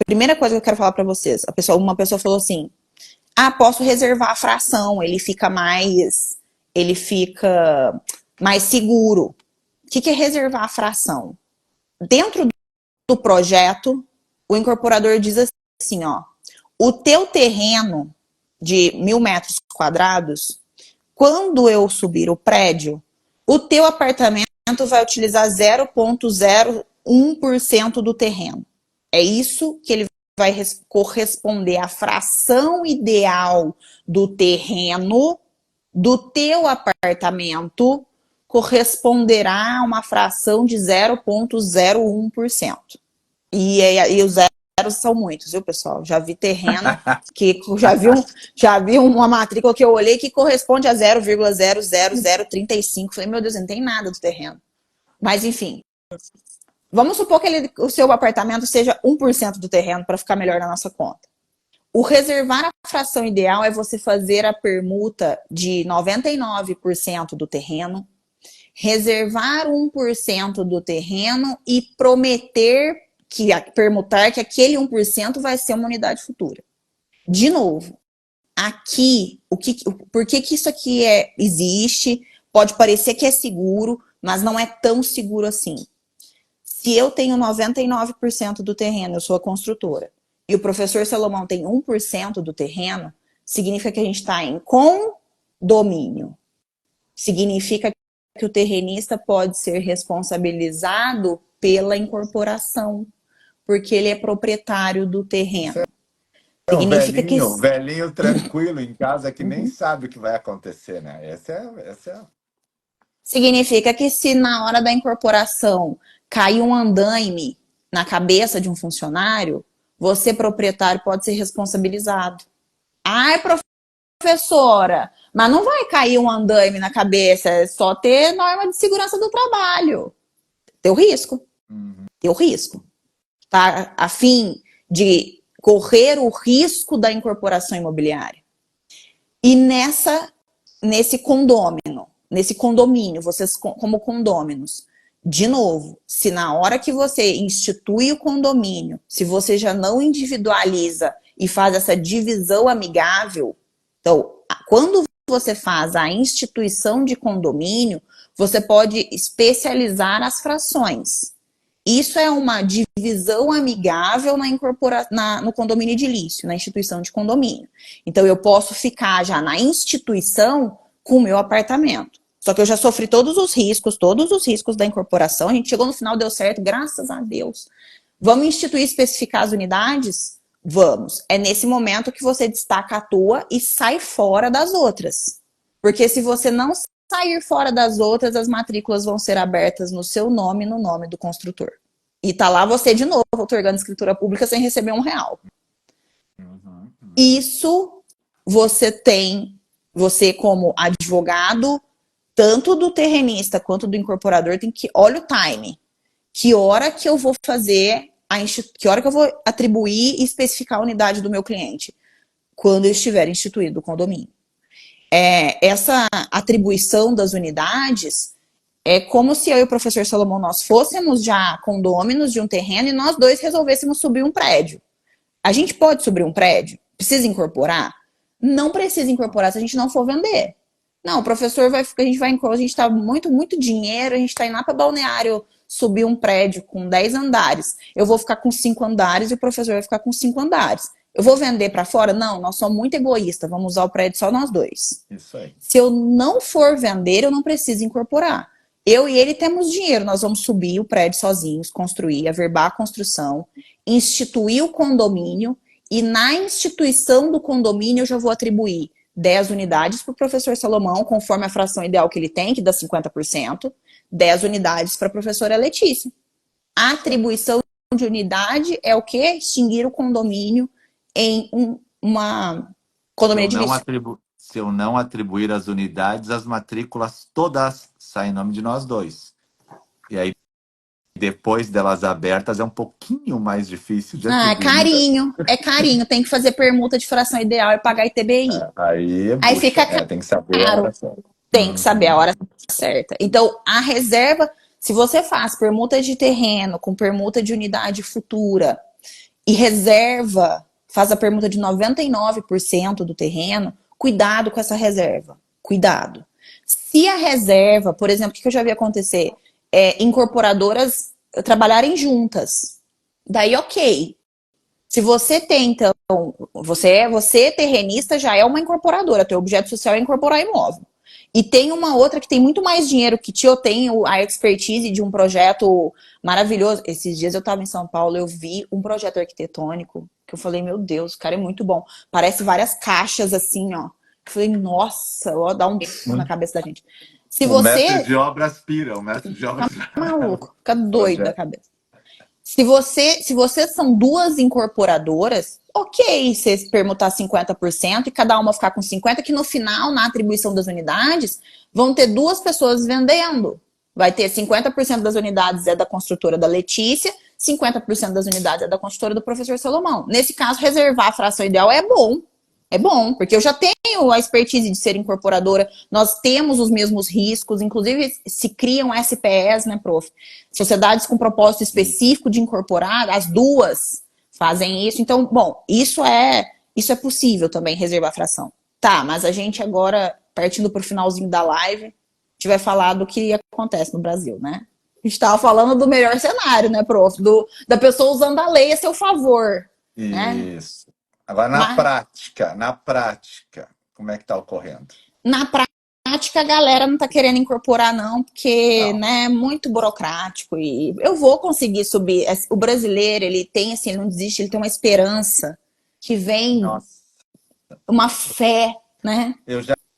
primeira coisa que eu quero falar para vocês, uma pessoa falou assim, posso reservar a fração, ele fica mais seguro. O que é reservar a fração? Dentro do projeto, o incorporador diz assim, o teu terreno de 1.000 metros quadrados, quando eu subir o prédio, o teu apartamento vai utilizar 0,01% do terreno. É isso que ele vai corresponder à fração ideal do terreno do teu apartamento, corresponderá a uma fração de 0,01%. E os zeros são muitos, viu, pessoal? Já vi terreno que já vi uma matrícula que eu olhei que corresponde a 0,00035. Falei, meu Deus, não tem nada do terreno. Mas, enfim. Vamos supor que o seu apartamento seja 1% do terreno para ficar melhor na nossa conta. O reservar a fração ideal é você fazer a permuta de 99% do terreno, reservar 1% do terreno e permutar que aquele 1% vai ser uma unidade futura. De novo, aqui, por que isso aqui existe? Pode parecer que é seguro, mas não é tão seguro assim. Se eu tenho 99% do terreno, eu sou a construtora, e o professor Salomão tem 1% do terreno, significa que a gente está em condomínio. Significa que o terrenista pode ser responsabilizado pela incorporação, porque ele é proprietário do terreno. Significa velhinho tranquilo em casa que nem sabe o que vai acontecer, né? Significa que se na hora da incorporação cair um andaime na cabeça de um funcionário, você, proprietário, pode ser responsabilizado. Professora, mas não vai cair um andaime na cabeça, é só ter norma de segurança do trabalho. Teu risco. Teu risco. Tá a fim de correr o risco da incorporação imobiliária. E nesse condomínio, vocês como condôminos, de novo, se na hora que você institui o condomínio, se você já não individualiza e faz essa divisão amigável, então, quando você faz a instituição de condomínio, você pode especializar as frações. Isso é uma divisão amigável no condomínio edilício, na instituição de condomínio. Então, eu posso ficar já na instituição com o meu apartamento. Só que eu já sofri todos os riscos da incorporação. A gente chegou no final, deu certo, graças a Deus. Vamos instituir, especificar as unidades? Vamos. É nesse momento que você destaca a tua e sai fora das outras. Porque se você não sair fora das outras, as matrículas vão ser abertas no seu nome e no nome do construtor. E tá lá você de novo, otorgando escritura pública sem receber R$1. Isso você tem Você, como advogado, tanto do terrenista quanto do incorporador, tem que olha o time. Que hora que eu vou fazer que hora que eu vou atribuir e especificar a unidade do meu cliente? Quando eu estiver instituído o condomínio. Essa atribuição das unidades é como se eu e o professor Salomão nós fôssemos já condôminos de um terreno e nós dois resolvêssemos subir um prédio. A gente pode subir um prédio? Precisa incorporar? Não precisa incorporar se a gente não for vender. Não, o professor vai, a gente está muito dinheiro, a gente está indo lá para Balneário subir um prédio com 10 andares. Eu vou ficar com 5 andares e o professor vai ficar com 5 andares. Eu vou vender para fora? Não, nós somos muito egoístas, vamos usar o prédio só nós dois. Isso aí. Se eu não for vender, eu não preciso incorporar. Eu e ele temos dinheiro, nós vamos subir o prédio sozinhos, construir, averbar a construção, instituir o condomínio e na instituição do condomínio eu já vou atribuir 10 unidades para o professor Salomão, conforme a fração ideal que ele tem, que dá 50%, 10 unidades para a professora Letícia. A atribuição de unidade é o quê? Extinguir o condomínio em uma condomínio edilício. Se eu não atribuir as unidades, as matrículas todas saem em nome de nós dois. E aí, depois delas abertas, é um pouquinho mais difícil de atribuir. É carinho. Tem que fazer permuta de fração ideal e pagar ITBI. Aí fica caro. Tem que saber a hora certa. Tem que saber a hora certa. Então, a reserva, se você faz permuta de terreno com permuta de unidade futura e reserva, faz a permuta de 99% do terreno, cuidado com essa reserva. Cuidado. Se a reserva, por exemplo, o que eu já vi acontecer? Incorporadoras trabalharem juntas. Daí, ok. Se você tem, então, você terrenista já é uma incorporadora, teu objeto social é incorporar imóvel. E tem uma outra que tem muito mais dinheiro que eu tenho a expertise de um projeto maravilhoso. Esses dias eu estava em São Paulo, eu vi um projeto arquitetônico que eu falei, meu Deus, o cara é muito bom. Parece várias caixas assim, ó. Eu falei, nossa, ó, dá um na cabeça da gente. Se o mestre de obras pira, o mestre de obras fica maluco, fica doido da cabeça. Se vocês são duas incorporadoras, ok, vocês permutar 50% e cada uma ficar com 50%, que no final, na atribuição das unidades, vão ter duas pessoas vendendo. Vai ter 50% das unidades é da construtora da Letícia, 50% das unidades é da construtora do professor Salomão. Nesse caso, reservar a fração ideal é bom. É bom, porque eu já tenho a expertise de ser incorporadora, nós temos os mesmos riscos, inclusive se criam SPS, né, prof? Sociedades com propósito específico de incorporar, as duas fazem isso. Então, bom, isso é possível também, reservar a fração. Tá, mas a gente agora, partindo para o finalzinho da live, a gente vai falar do que acontece no Brasil, né? A gente estava falando do melhor cenário, né, prof? Da pessoa usando a lei a seu favor. Isso. Né? Agora, na prática, como é que está ocorrendo? Na prática, a galera não está querendo incorporar, não, porque né, é muito burocrático. E eu vou conseguir subir. O brasileiro, ele tem, assim, ele não desiste, ele tem uma esperança que vem, uma fé, né?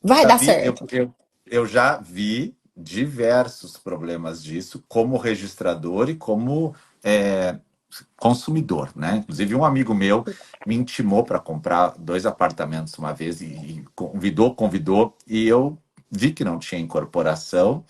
Vai dar certo. Eu já vi diversos problemas disso, como registrador e como consumidor, né? Inclusive, um amigo meu me intimou para comprar 2 apartamentos uma vez e convidou, e eu vi que não tinha incorporação.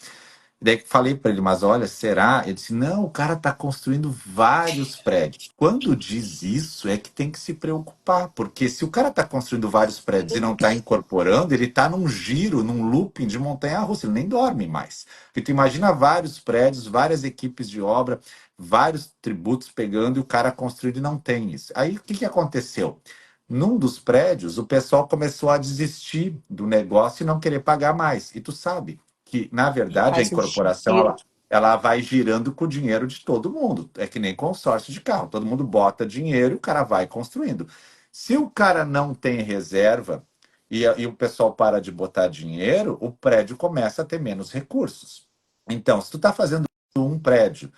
Daí falei para ele, mas olha, será? Ele disse, não, o cara está construindo vários prédios. Quando diz isso, é que tem que se preocupar, porque se o cara está construindo vários prédios e não está incorporando, ele está num giro, num looping de montanha-russa, ele nem dorme mais. Porque tu imagina vários prédios, várias equipes de obra, vários tributos pegando e o cara construindo e não tem isso. Aí, o que aconteceu? Num dos prédios, o pessoal começou a desistir do negócio e não querer pagar mais. E tu sabe que, na verdade, a incorporação ela vai girando com o dinheiro de todo mundo. É que nem consórcio de carro. Todo mundo bota dinheiro e o cara vai construindo. Se o cara não tem reserva e o pessoal para de botar dinheiro, o prédio começa a ter menos recursos. Então, se tu está fazendo um prédio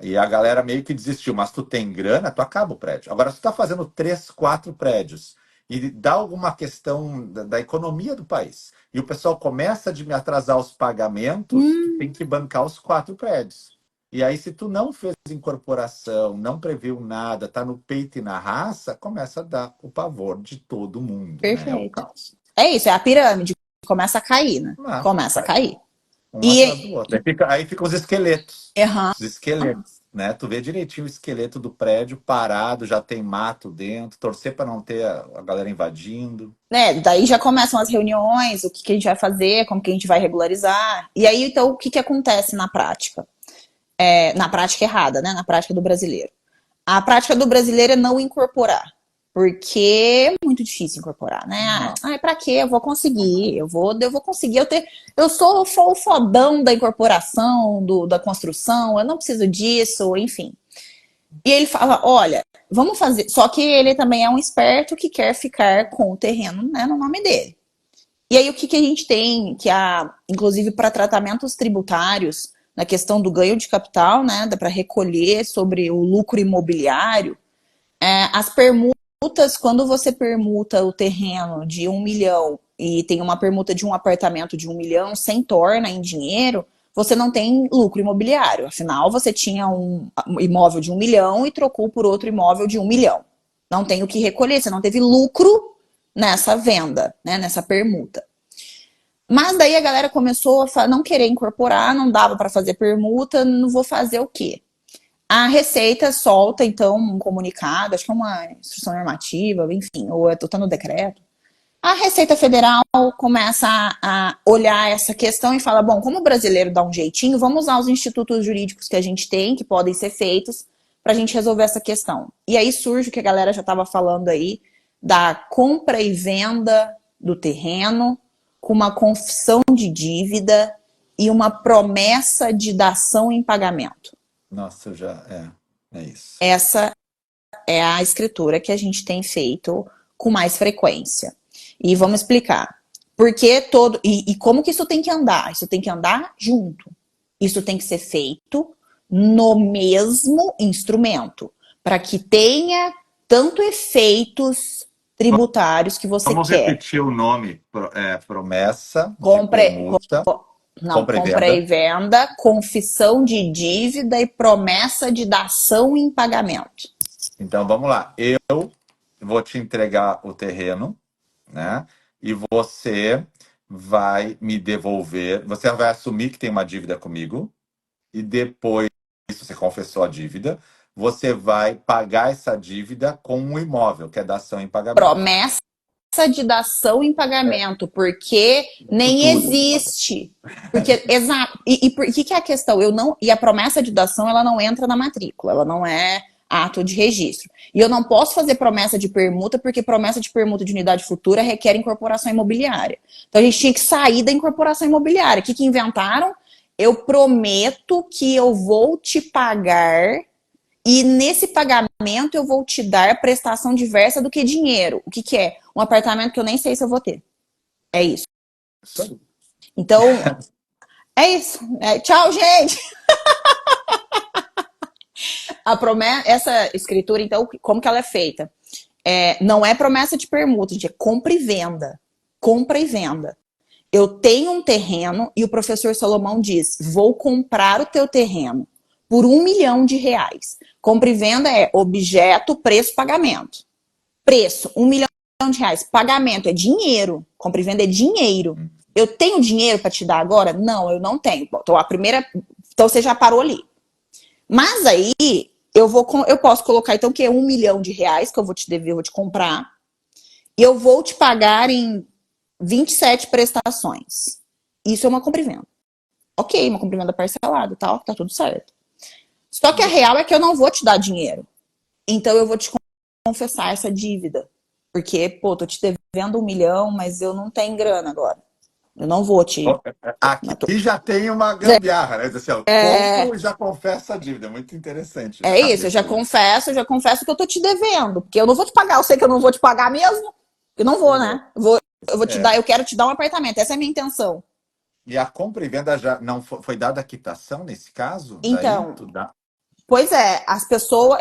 e a galera meio que desistiu, mas tu tem grana, tu acaba o prédio. Agora, se tu está fazendo 3, 4 prédios e dá alguma questão da economia do país, e o pessoal começa a me atrasar os pagamentos, tu tem que bancar os 4 prédios. E aí, se tu não fez incorporação, não previu nada, tá no peito e na raça, começa a dar o pavor de todo mundo. Perfeito. Né? É isso, é a pirâmide. começa a cair, né? Ah, Começa a cair. um atrás do E, outro. Aí fica os esqueletos. errando, Os esqueletos, né? Tu vê direitinho o esqueleto do prédio parado, já tem mato dentro, torcer para não ter a galera invadindo. né? Daí já começam as reuniões, o que, que a gente vai fazer, como que a gente vai regularizar. E aí, então, o que, que acontece na prática? Na prática errada, né? Na prática do brasileiro. A prática do brasileiro é não incorporar. Porque é muito difícil incorporar, né? Não. Ah, pra quê? Eu vou conseguir, eu vou conseguir. Eu sou o fodão da incorporação, da construção, eu não preciso disso, enfim. E ele fala: olha, vamos fazer. Só que ele também é um esperto que quer ficar com o terreno, né, no nome dele. E aí, o que, que a gente tem, inclusive para tratamentos tributários, na questão do ganho de capital, né, dá para recolher sobre o lucro imobiliário, as permutas, quando você permuta o terreno de 1 milhão e tem uma permuta de um apartamento de 1 milhão, sem torna em dinheiro, você não tem lucro imobiliário. Afinal, você tinha um imóvel de 1 milhão e trocou por outro imóvel de 1 milhão. Não tem o que recolher, você não teve lucro nessa venda, né, nessa permuta. Mas daí a galera começou a não querer incorporar, não dava para fazer permuta, não vou fazer o quê? A Receita solta, então, um comunicado, acho que é uma instrução normativa, enfim, ou está no decreto. A Receita Federal começa a olhar essa questão e fala: bom, como o brasileiro dá um jeitinho, vamos usar os institutos jurídicos que a gente tem, que podem ser feitos, para a gente resolver essa questão. E aí surge o que a galera já estava falando aí, da compra e venda do terreno, com uma confissão de dívida e uma promessa de dação em pagamento. Nossa, eu já. É isso. Essa é a escritura que a gente tem feito com mais frequência. E vamos explicar. Porque todo. E como que isso tem que andar? Isso tem que andar junto. Isso tem que ser feito no mesmo instrumento. Para que tenha tanto efeitos tributários que você Vamos quer. repetir o nome: promessa de Compre, permuta, não, compra e compra e venda. venda, confissão de dívida e promessa de dação em pagamento. Então vamos lá. Eu vou te entregar o terreno, né? E você vai me devolver. Você vai assumir que tem uma dívida comigo. E depois que você confessou a dívida, você vai pagar essa dívida com um imóvel, que é dação em pagamento. Promessa de dação em É, pagamento, porque no nem futuro. existe. Porque, exato. E por que é a questão? E a promessa de dação, ela não entra na matrícula, ela não é ato de registro. E eu não posso fazer promessa de permuta, porque promessa de permuta de unidade futura requer incorporação imobiliária. Então a gente tinha que sair da incorporação imobiliária. O que inventaram? Eu prometo que eu vou te pagar e nesse pagamento eu vou te dar prestação diversa do que dinheiro. O que, que é? Um apartamento que eu nem sei se eu vou ter. É isso. Isso aí. Então, é isso. Tchau, gente! Essa escritura, então, como que ela é feita? Não é promessa de permuta, gente, é compra e venda. Compra e venda. Eu tenho um terreno e o professor Salomão diz: vou comprar o teu terreno por R$ 1 milhão. Compra e venda é objeto, preço, pagamento. Preço, R$ 1 milhão. Pagamento é dinheiro. Compra e venda é dinheiro. Eu tenho dinheiro para te dar agora? Não, eu não tenho. Então, então você já parou ali. Mas aí eu posso colocar então que é R$ 1 milhão que eu vou te dever, eu vou te comprar. E eu vou te pagar em 27 prestações. Isso é uma compra e venda. Ok, uma compra e venda parcelada, tá tudo certo. Só que a real é que eu não vou te dar dinheiro. Então eu vou te confessar essa dívida. Porque, pô, tô te devendo 1 milhão, mas eu não tenho grana agora. Eu não vou te. Aqui já tem uma gambiarra, né? Diz assim, ó, compro e já confesso a dívida. Muito interessante, né? É isso, eu já confesso que eu tô te devendo. Porque eu não vou te pagar, eu sei que eu não vou te pagar mesmo. Eu não vou, né? Eu vou te dar, É. eu quero te dar um apartamento. Essa é a minha intenção. E a compra e venda já não foi dada a quitação nesse caso? Daí Então, tu dá. pois é, as pessoas,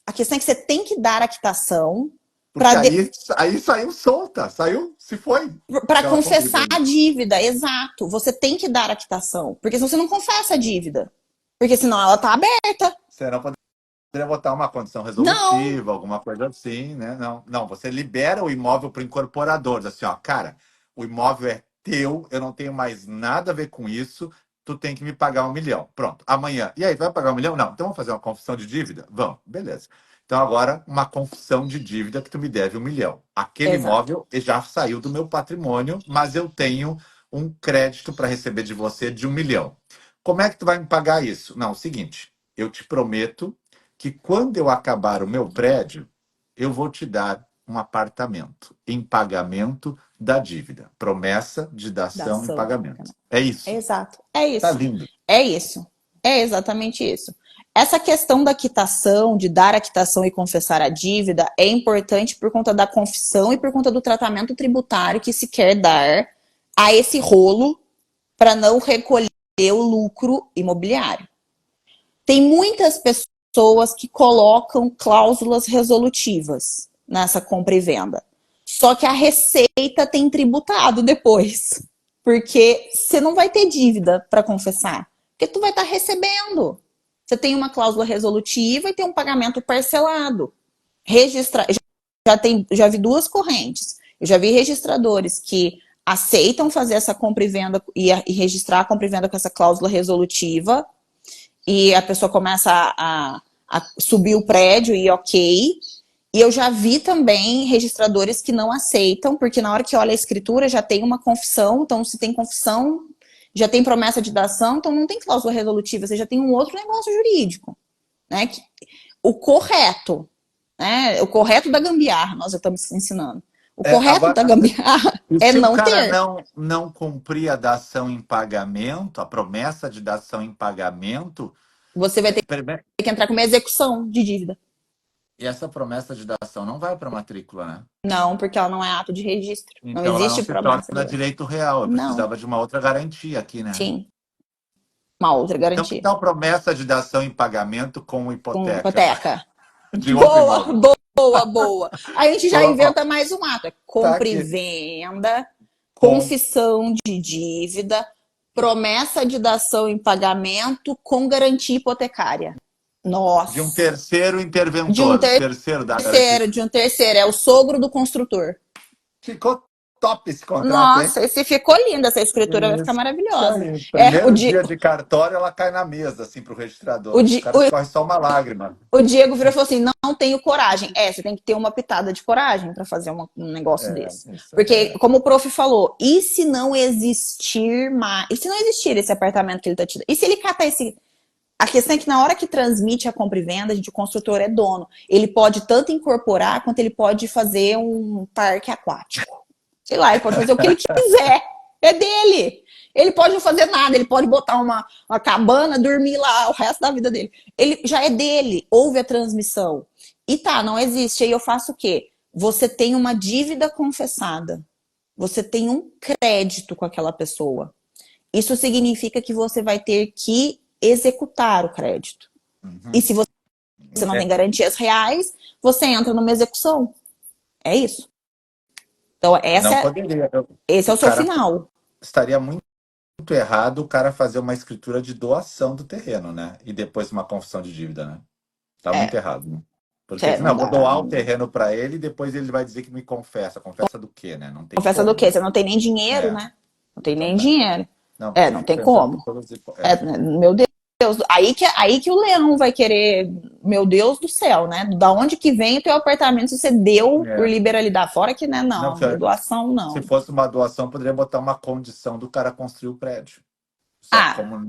a questão é que você tem que dar a quitação Porque aí saiu solta, se foi. para Aquela compra e confessar venda. a dívida, exato. Você tem que dar a quitação, porque senão você não confessa a dívida. Porque senão ela tá aberta. Você não poderia botar uma condição Não. resolutiva, alguma coisa assim, né? Não, não, você libera o imóvel para o incorporador. Diz assim, ó, cara, o imóvel é teu, eu não tenho mais nada a ver com isso, tu tem que me pagar 1 milhão. Pronto, amanhã. E aí, vai pagar 1 milhão? Não. Então vamos fazer uma confissão de dívida? Vamos, beleza. Então agora, uma confissão de dívida que tu me deve 1 milhão. Aquele Exato. imóvel já saiu do meu patrimônio, mas eu tenho um crédito para receber de você de 1 milhão. Como é que tu vai me pagar isso? Não, é o seguinte, eu te prometo que quando eu acabar o meu prédio, eu vou te dar um apartamento em pagamento da dívida. Promessa de Da dação em ação. pagamento. É isso. Exato. É Tá isso. lindo. É isso. É exatamente isso. Essa questão da quitação, de dar a quitação e confessar a dívida, é importante por conta da confissão e por conta do tratamento tributário que se quer dar a esse rolo para não recolher o lucro imobiliário. Tem muitas pessoas que colocam cláusulas resolutivas nessa compra e venda. Só que a Receita tem tributado depois. Porque você não vai ter dívida para confessar. Porque tu vai estar recebendo. Você tem uma cláusula resolutiva e tem um pagamento parcelado. Já vi duas correntes. Eu já vi registradores que aceitam fazer essa compra e venda e registrar a compra e venda com essa cláusula resolutiva e a pessoa começa a subir o prédio e ok. E eu já vi também registradores que não aceitam, porque na hora que olha a escritura já tem uma confissão, então se tem confissão, já tem promessa de dação, então não tem cláusula resolutiva, você já tem um outro negócio jurídico. Né? O correto, né? O correto da gambiarra, nós já estamos ensinando. O correto Agora, da gambiarra e é se o não cara ter. não cumprir a dação em pagamento, a promessa de dação em pagamento, Você vai ter primeiro- que entrar com uma execução de dívida. e essa promessa de dação não vai para a matrícula, né? Não, porque ela não é ato de registro. Não Então ela não existe se promessa de torna dação. direito real. Eu Não. precisava de uma outra garantia aqui, né? Sim, uma outra Então, que garantia. tal promessa de dação em pagamento com Com hipoteca hipoteca. de outro Boa, imóvel? boa, boa. Aí a gente já Ó, inventa mais um ato. É tá compra e aqui. venda, Com confissão de dívida, promessa de dação em pagamento com garantia hipotecária. de um Nossa. terceiro De um interventor, o terceiro da garantia. terceiro, de um terceiro. É o sogro do construtor. Ficou top esse contrato, hein? Nossa, esse ficou lindo. Essa escritura vai ficar Isso maravilhosa. aí. É, Primeiro dia de cartório, ela cai na mesa, assim, pro o, registrador. O Di, cara escorre só uma lágrima. o Diego virou e falou assim: não tenho coragem. É, você tem que ter uma pitada de coragem para fazer um negócio É, desse. isso Porque, é. como o prof falou, e se não existir mais. E se não existir esse apartamento que ele tá te dando? E se ele cata esse. A questão é que na hora que transmite a compra e venda, gente, o construtor é dono. Ele pode tanto incorporar quanto ele pode fazer um parque aquático. Sei lá, ele pode fazer o que ele quiser. É dele. Ele pode não fazer nada, ele pode botar uma cabana, dormir lá o resto da vida dele. Ele já é dele, houve a transmissão. E tá, não existe. Aí eu faço o quê? Você tem uma dívida confessada. Você tem um crédito com aquela pessoa. Isso significa que você vai ter que executar o crédito. E Uhum. se você não tem garantias reais, você entra numa execução. É isso. Então, Não poderia. esse é O o seu cara final. estaria muito errado o cara fazer uma escritura de doação do terreno, né? E depois uma confissão de dívida, né? Tá muito É, errado, né? Porque assim, não não, vou dá. doar o terreno para ele e depois ele vai dizer que me confessa. Confessa do quê, né? Não tem Confessa do como, quê? né? Você não tem nem dinheiro, É, né? Não tem então nem tá. dinheiro. Não, É, porque eu não fico tem pensando em como. todas as É, meu Deus. Aí que o leão vai querer, meu Deus do céu, né? Da onde que vem o teu apartamento se você deu por é. liberalidade? Fora que, né? Não, Não, se doação se não. fosse uma doação, poderia botar uma condição do cara construir o prédio. Só que Ah, como,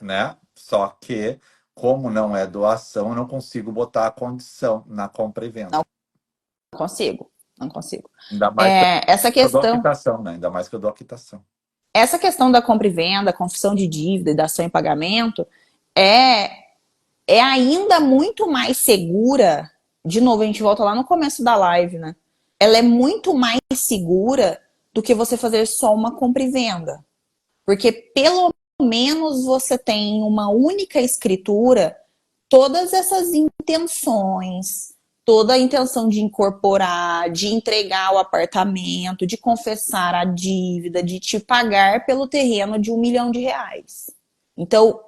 né? Só que, como não é doação, eu não consigo botar a condição na compra e não venda. consigo. Não consigo. Ainda mais que É, eu dou a quitação, né? Ainda mais que eu dou a quitação. essa questão da compra e venda, confissão de dívida e dação em pagamento é, é ainda muito mais segura. De novo, a gente volta lá no começo da live, né? Ela é muito mais segura do que você fazer só uma compra e venda. Porque pelo menos você tem uma única escritura, todas essas intenções, toda a intenção de incorporar, de entregar o apartamento, de confessar a dívida, de te pagar pelo terreno de R$ 1 milhão. Então,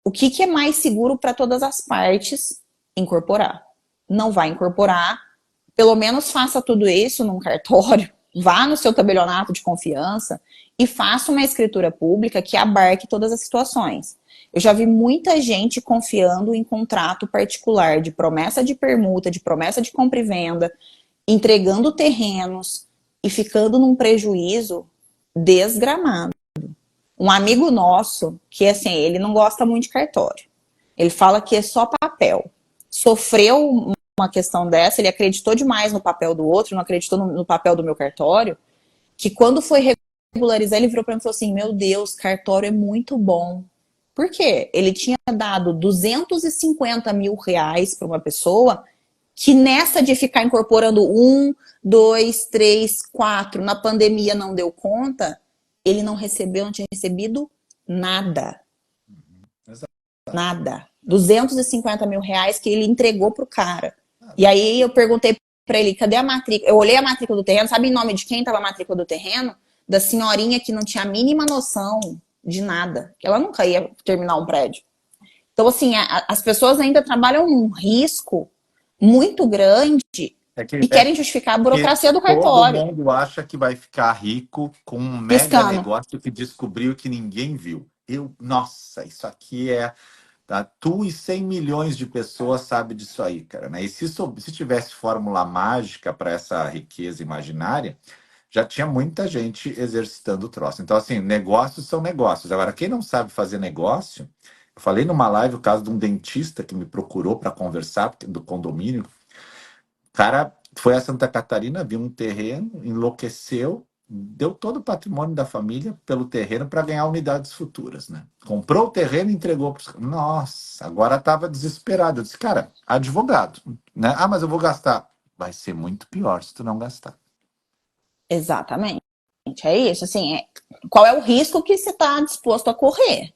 o que é mais seguro para todas as partes? Incorporar. Não vai incorporar, pelo menos faça tudo isso num cartório, vá no seu tabelionato de confiança e faça uma escritura pública que abarque todas as situações. Eu já vi muita gente confiando em contrato particular de promessa de permuta, de promessa de compra e venda, entregando terrenos e ficando num prejuízo desgramado. Um amigo nosso, que assim, ele não gosta muito de cartório. Ele fala que é só papel. Sofreu uma questão dessa, ele acreditou demais no papel do outro, não acreditou no papel do meu cartório, que quando foi regularizar, ele virou para mim e falou assim: meu Deus, cartório é muito bom. Por quê? Ele tinha dado 250 mil reais para uma pessoa que nessa de ficar incorporando um, dois, três, quatro, na pandemia não deu conta, ele não recebeu, não tinha recebido nada. Exato. Nada. 250 mil reais que ele entregou pro cara. E aí eu perguntei para ele, cadê a matrícula? Eu olhei a matrícula do terreno, sabe em nome de quem estava a matrícula do terreno? Da senhorinha que não tinha a mínima noção de nada, que ela nunca ia terminar um prédio. Então, assim, as pessoas ainda trabalham num risco muito grande É que, e é querem justificar a que burocracia do todo cartório. mundo acha que vai ficar rico com um mega Piscando. negócio que descobriu que ninguém viu. Nossa, isso aqui é. Tá? Tu e 100 milhões de pessoas sabem disso aí, cara. Né? E se tivesse fórmula mágica para essa riqueza imaginária, já tinha muita gente exercitando o troço. Então, assim, negócios são negócios. Agora, quem não sabe fazer negócio, eu falei numa live o caso de um dentista que me procurou para conversar do condomínio. O cara foi a Santa Catarina, viu um terreno, enlouqueceu, deu todo o patrimônio da família pelo terreno para ganhar unidades futuras, né? Comprou o terreno e entregou para os. Nossa, agora estava desesperado. Eu disse, cara, advogado, né? Ah, mas eu vou gastar. Vai ser muito pior se tu não gastar. Exatamente. É isso. Assim, qual é o risco que você está disposto a correr?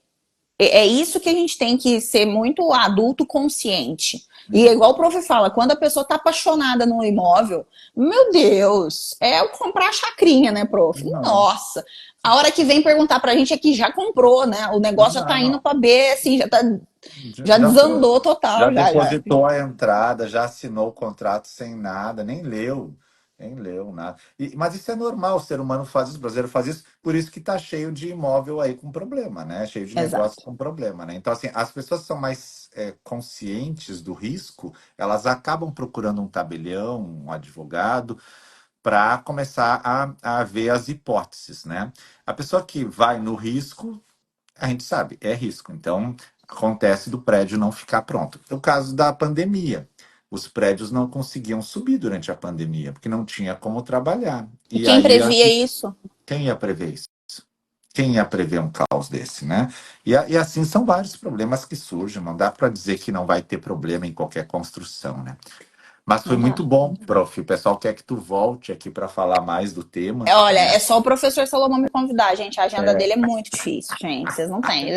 É isso que a gente tem que ser muito adulto consciente. E é igual o prof fala, quando a pessoa está apaixonada no imóvel, meu Deus, é o comprar a chacrinha, né, prof? Não, Nossa, a hora que vem perguntar pra gente é que já comprou, né? O negócio já tá indo não. pra B, assim, já Já foi. desandou Já total, já. depositou a entrada, já assinou o contrato sem nada, nem leu nada. Mas isso é normal, o ser humano faz isso, o brasileiro faz isso, por isso que está cheio de imóvel aí com problema, né? Cheio de negócio Exato. com problema, né? Então, assim, as pessoas são mais conscientes do risco, elas acabam procurando um tabelião, um advogado, para começar a ver as hipóteses, né? A pessoa que vai no risco a gente sabe, é risco. Então, acontece do prédio não ficar pronto. É o caso da pandemia. Os prédios não conseguiam subir durante a pandemia, porque não tinha como trabalhar. E E quem aí, previa isso? quem ia prever isso? Quem ia prever um caos desse, né? E assim são vários problemas que surgem. Não dá para dizer que não vai ter problema em qualquer construção, né? Mas foi Não muito dá. bom, prof. O pessoal quer que tu volte aqui para falar mais do tema, Olha, né? é só o professor Salomão me convidar, gente. A agenda dele é muito difícil, gente. Vocês não têm.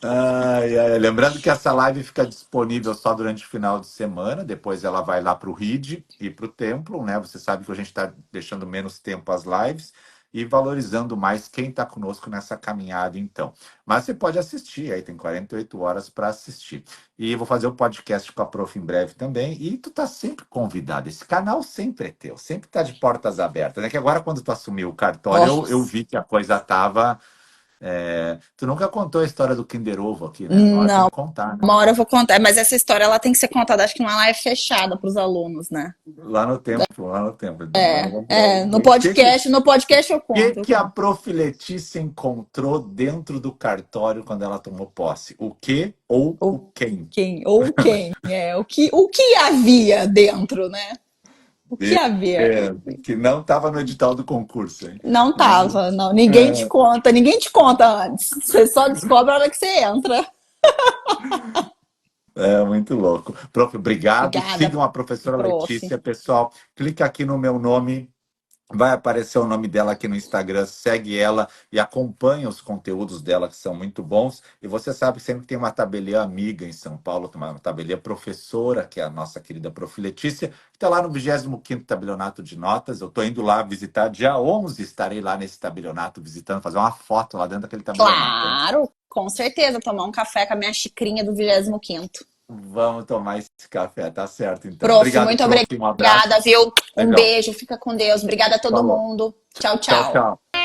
Ai, ai, lembrando que essa live fica disponível só durante o final de semana, depois ela vai lá para o RID e para o Templo, né? Você sabe que a gente está deixando menos tempo às lives e valorizando mais quem está conosco nessa caminhada, então. Mas você pode assistir, aí tem 48 horas para assistir. E vou fazer o podcast com a Prof em breve também. E tu tá sempre convidado. Esse canal sempre é teu, sempre tá de portas abertas. É que agora, quando tu assumiu o cartório, eu Nossa. vi que a coisa tava. Tu nunca contou a história do Kinder Ovo aqui, né? Uma hora tem Não, que contar, né? uma hora eu vou contar, mas essa história ela tem que ser contada, acho que numa live fechada para os alunos, né? Lá no templo, lá no templo. Então, lá vamos ver No o que, podcast eu conto, eu que a conto. Prof. Letícia encontrou dentro do cartório quando ela tomou posse? O que ou o quem? Quem, o que havia dentro, né? O que havia? Que não estava no edital do concurso, hein? Não tava, não. É, Ninguém te conta antes. Você só descobre a hora que você entra. muito louco. Prof, obrigado. Obrigada, Sigam a professora prof. Letícia, pessoal. Clica aqui no meu nome. Vai aparecer o nome dela aqui no Instagram, segue ela e acompanha os conteúdos dela, que são muito bons. E você sabe que sempre tem uma tabeliã amiga em São Paulo, tem uma tabeliã professora, que é a nossa querida Prof. Letícia, que está lá no 25º Tabelionato de Notas. Eu estou indo lá visitar, dia 11 estarei lá nesse tabelionato, visitando, fazer uma foto lá dentro daquele tabelionato, hein? Claro, com certeza. Tomar um café com a minha xicrinha do 25º. Vamos tomar esse café, tá certo, então. Prof, Obrigado, muito prof. Um abraço. obrigada, viu? Um Legal. beijo, fica com Deus. Obrigada a todo Falou. mundo. Tchau, Tchau, tchau. tchau.